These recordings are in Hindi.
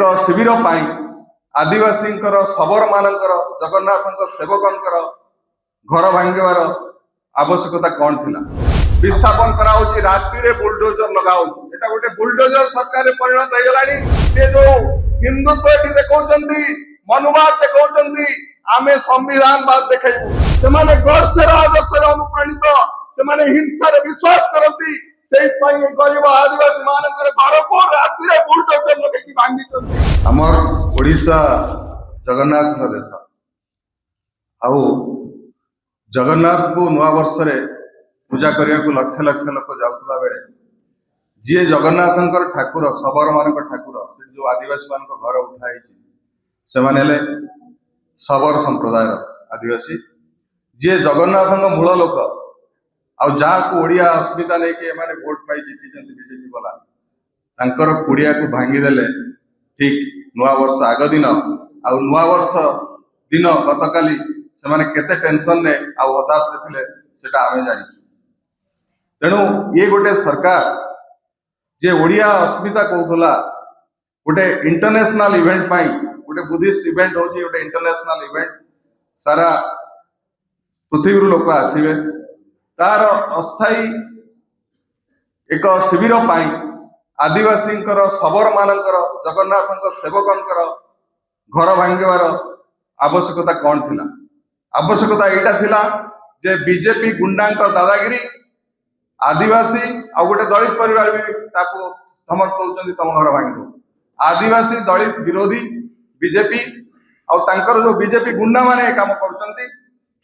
एक शिविर आदिवासी शबर मानकर जगन्नाथ सेवकंकर घर भांगार आवश्यकता कौन थिला। विस्थापन कराउची राति रे बुलडोजर लगाउची एटा गोटे बुलडोजर सरकार रे परिणत हो गलानी। से जो हिंदुत्व देखौचंदी मनुवाद देखौचंदी आमे संविधानवाद देखैबू से माने गडसेर आदर्श अनुप्राणित से माने हिंसा रे विश्वास करती से गरीब आदिवासी मानकर घर को राति रे बुलडोजर लगे भांगी हमर ओडिशा जगन्नाथ देश आउ जगन्नाथ को नुआ वर्ष रे पूजा करने को लक्ष लक्ष लोक जाऊला बेले जी जगन्नाथ ठाकुर शबर मान ठाकुर जो आदिवासी मान घर उठाई से माने शबर संप्रदाय आदिवासी जी जगन्नाथ मूल लोक आउ ओडिया अस्मिता नहीं कि भोट पाई जीति बीजेपी वाला तांकर कुड़िया को भांगीदेले ठीक नुआ वर्ष आग दिन आउ नुआ वर्ष दिन गतकाली से माने केते टेंशन ने आउ हताश रे थिले सेटा आमे जानि। तेणु ये गोटे सरकार जे ओडिया अस्मिता कहूला गोटे इंटरनेशनल इवेंट पाई गोटे बुद्धिस्ट इवेंट होची गोटे इंटरनेशनल इवेंट सारा पृथ्वी लोक आसीबे तार अस्थायी एक शिविर पाई आदिवासी शबर मानकर जगन्नाथ सेवकंकर घर भांगार आवश्यकता कौन थिला। आवश्यकता यहाँ थिला जे बीजेपी गुंडा दादागिरी आदिवासी आ गोटे दलित परिवार भी धमक दौरान तुम घर भांगी दो आदिवासी दलित विरोधी बीजेपी आउर जो बीजेपी गुंडा माने काम करुचंती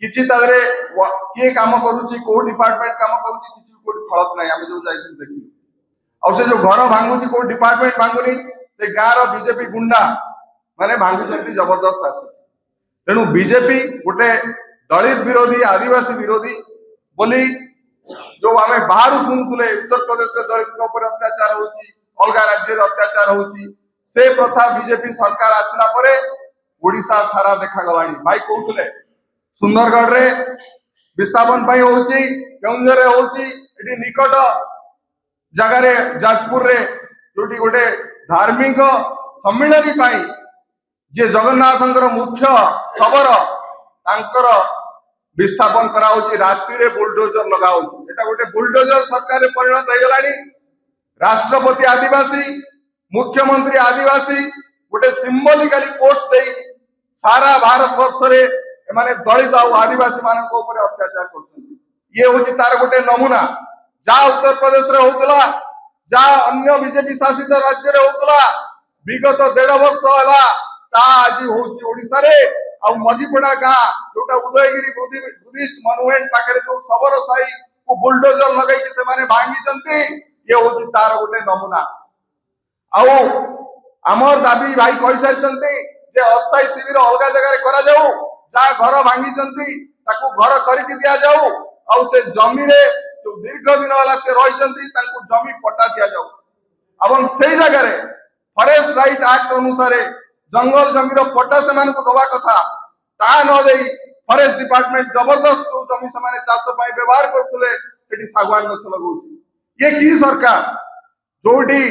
किछि तादरे किए काम करूची को डिपार्टमेंट काम करूची किछि कोठी फलक नाही। आमे जो जाइथिल देखि आउ से जो घर भांगुची को डिपार्टमेंट भांगुनी से गाँव बीजेपी गुंडा माने भांगुचंती जबरदस्त आसी। तेणु बीजेपी गोटे दलित विरोधी आदिवासी विरोधी बोली जो आम बाहर शुणुले उत्तर प्रदेश में दलित अत्याचार होची अलग राज्य अत्याचार होची से प्रथा बीजेपी सरकार आसला परे ओडिशा सारा देखा गलानी। भाई कहते सुंदरगढ़ रे विस्थापन होची केउंझर होची एटी निकट जगार जाजपुर रे जोटी गोटे धार्मिक सम्मिलनी पाई जे जगन्नाथ मुख्य शबर तांकर विस्थापन कराउची राति रे बुलडोजर लगाउची एटा गोटे बुलडोजर सरकार रे परिणत हो गलानी। राष्ट्रपति आदिवासी मुख्यमंत्री आदिवासी गोटे सिंबलिकली पोस्ट दे सारा भारत वर्ष रे माने दलित और आदिवासी मानक ऊपर अत्याचार करछन। ये होची तार गोटे नमूना जा उत्तर प्रदेश रे होतला जा अन्य बीजेपी शासित राज्य रे होतला विगत 1.5 वर्ष होला ता आज होची ओडिसा रे आ मजीपड़ा गाँ जोटा उदयगिरी बुद्धिस्ट मनुमेंट पाखे जो शबर साई को बुलडोजर लगे से माने भांगी चंती ये होची तार गोटे नमूना। आउ आमर दाबी भाई कहि सारचंती जे अस्थायी शिविर अलग जगह करा जाऊ जा घर भांगी चंती ताकू घर करके दिया जाऊ आउ से जमी रे जो दीर्घ दिन वाला से रही चंती ताकू जमी पट्टा दिया जाऊ एवं से जगह रे फॉरेस्ट राइट एक्ट अनुसार जंगल जमीर पट्टा से दवा कथा ता न दे फॉरेस्ट डिपार्टमेंट जबरदस्त जो जमी से चाष व्यवहार करते सागवान गछ लगौ। ये की सरकार जोटी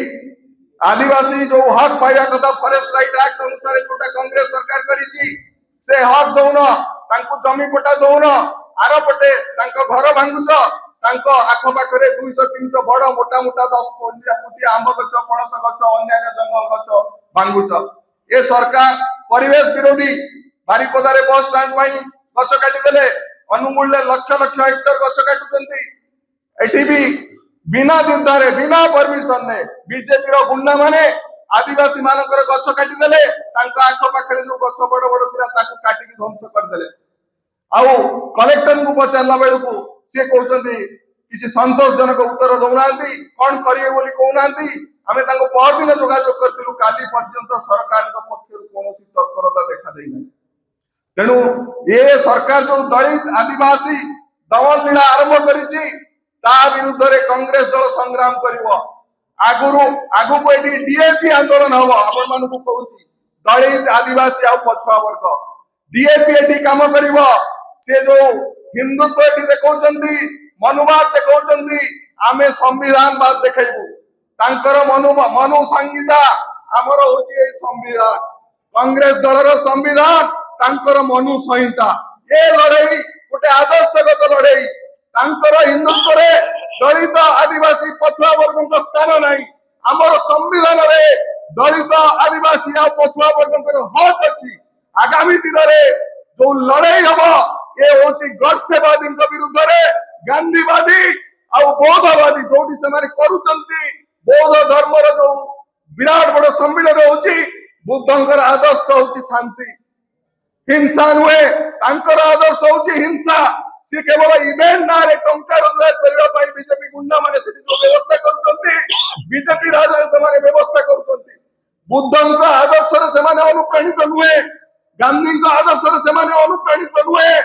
आदिवासी जो हक पाइबा कथा फॉरेस्ट राइट एक्ट अनुसार जोटा कांग्रेस सरकार करी से हक दौन तांको जमी पट्टा दौन आर पटे घर भांगुच आख पाखे 200-300 बड़ मोटा मोटा 10 फुटिया आंब गछ पणस गछ अन्य जंगल गछ भांगुच। ये सरकार परिवेश विरोधी बारिपदारे बस स्टैंड गछ काटिदेले अनुगुल लक्ष लक्ष हेक्टर गछ काटुचंती एटी भी बिना द्विधारे बिना परमिशन ने बीजेपी गुंडा माने आदिवासी मानकर गछ काटिदेले आख पाखे जो गछ बड़ बड़ थिला ताकू काटिकी ध्वंस करदेले। आउ कलेक्टर को पचारला बेलू सी कहते किसी संतोषजनक उत्तर दौना कौन करेंगे बोली कहना आमे तांको परदिन जोगाजोग करथिलु काली पर्यंत सरकार पक्षर कौन तत्परता देखा देना। तेणु ये सरकार जो दलित आदिवासी दमन लीला आरंभ करिछि ता विरुद्ध रे कांग्रेस दल संग्राम करिवो। आगु को एटी डीएपी आंदोलन हबो आपण मानकु कहूछि दलित आदिवासी आ पछुआ वर्ग डीएपी एटी काम करिवो। से जो हिंदुत्व एटी देखौचंदी मनुवाद देखौचंदी आमे संविधानवाद देखैबू तांकर मनु संहिता आमर होची संविधान कांग्रेस दलर संविधान तांकर मनु संहिता ए लड़ाई गोटे आदर्शगत लड़ाई तांकर हिंदुत्व रे दलित आदिवासी पछुआ वर्ग स्थान नहीं आमर संविधान रे दलित आदिवासी आ पछुआ वर्ग हक अच्छी आगामी दिन में जो लड़ाई हम ये होची गडसेवादी विरुद्ध रे गांधीवादी आ बौद्धवादी जो बौद्ध धर्म जो विराट बड़ सम्मिलन होची बुद्धंकर आदर्श होची शांति हिंसा नुहे तांकर आदर्श होची हिंसा सी केवल इवेंट ना रे टंका रोजगार करबा पाई बीजेपी गुंडा माने सेठी जो व्यवस्था करछंती बीजेपी राजनीति माने व्यवस्था करछंती बुद्धंक आदर्श रे से माने अनुप्राणित नुहे गांधी को आदर्श रे से माने अनुप्राणित नुहे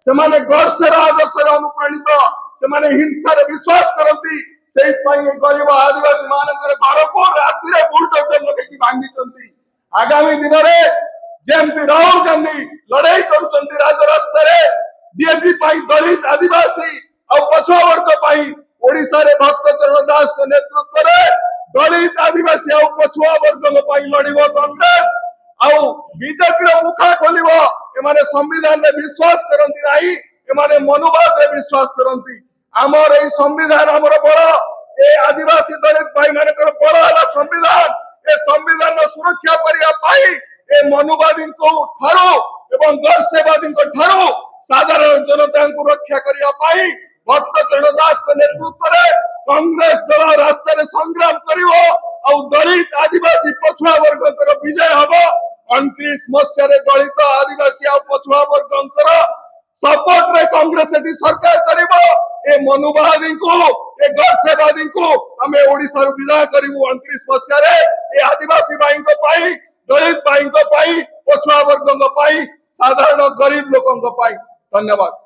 से माने गडसेर आदर्श रे अनुप्राणित से माने हिंसा रे विश्वास करंती सेहि पई गरीब आदिवासी मानकर घर को राति रे बुलडोजर लगे भांगी आगामी दिन में जेमती राहुल गांधी लड़ाई करुचंती राजरास्ता रे डीएपी पाई दलित आदिवासी और पछुआ वर्ग पाई ओडिशा रे भक्त चरण दास को नेतृत्व रे दलित आदिवासी और पछुआ वर्ग पाई लड़िबो कांग्रेस आउ बीजेपी रो मुखा खोलिबो एमाने संविधान रे विश्वास करंती नाही एमाने मनुवाद रे विश्वास करंती हमर ए संविधान हमर बड़ ए आदिवासी दलित भाई मानकर बड़ हला संविधान ए संविधान सुरक्षा करिया पाई ए मनुवादी को ठारो एवं गडसेवादी को ठारो साधारण जनता को रक्षा करिया पाई भक्त चरण दास को नेतृत्व रे कांग्रेस दल रास्ता रे संग्राम करिवो और दलित आदिवासी पछुआ वर्ग कर विजय हबो 29 मसिया रे दलित आदिवासी और पछुआ वर्ग सपोर्ट रे कांग्रेस एटी सरकार करिवो ए मनुवादी को ए गडसेवादी को हमें ओडिसा रो विदा करिवो 29 मसिया रे ए आदिवासी भाई को पाई दलित भाई को पाई पछुआ वर्ग को पाई साधारण गरीब लोगों को पाई धन्यवाद।